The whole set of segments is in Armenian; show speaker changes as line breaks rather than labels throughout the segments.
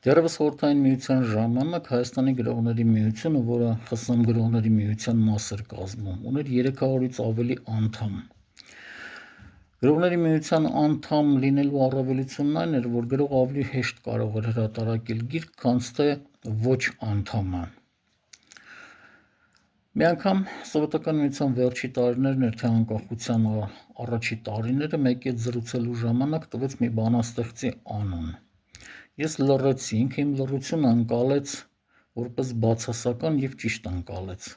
Դեռևս Խորհրդային Միության ժամանակ Հայաստանի գրողների միությունը, որը ԽՍՀՄ գրողների միության մաս էր կազմում, ուներ 300-ից ավելի անդամ։ Գրողների միության անդամ լինելու առավելությունն այն էր, որ գրողը ավելի հեշտ կարող էր հրատարակել գիրք, քան թե ոչ անդամը։ Մի անգամ Սովետական միության վերջի տարիներն էր, թե անկախության առաջի տարիները, մեկի հետ զրուցելու ժամանակ տվեց մի բանաստեղծի անուն։ Ես լռեցի, ինքը իմ լռությունը ընկալեց որպես բացասական և ճիշտ ընկալեց,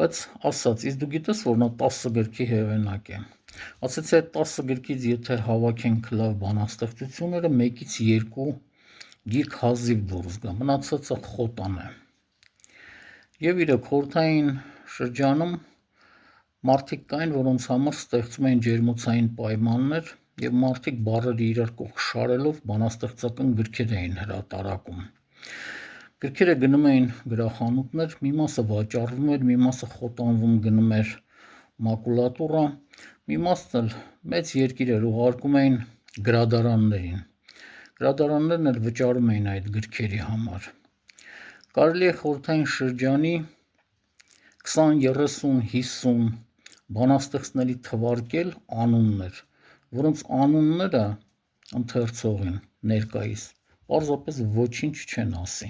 բայց ասաց, իսկ դու գիտես, որ նա 10 գրքի հեղինակ է։ Ասեցի, այդ 10 գրքից եթե հավաքենք լավ բանաստեղծությունները, 1-ից 2 գիրք հազիվ դուրս գա, մնացածը խոտան է։ Եվ իրոք խորհրդային շրջանում մարդիկ կային, որոնց համար ստեղծում էին ջերմոցային պայմաններ, և մարդիկ բառերը իրար կողք շարելով բանաստեղծական գրքեր էին հրատարակում։ Գրքերը գնում էին գրախանութներ, մի մասը վաճառվում էր, մի մասը խոտանվում գնում էր մակուլատուրա, մի մասն էլ մեծ երկիրեր ուղարկում էին գրադարաններին։ Գրադարաններն էլ վճարում էին այդ գրքերի համար։ Կարելի է խորհրդային շրջանի 20, 30, 50 բանաստեղծների թվարկել անուններ, որոնց անունները ընթերցողին ներկայիս պարզապես ոչինչ չեն ասի։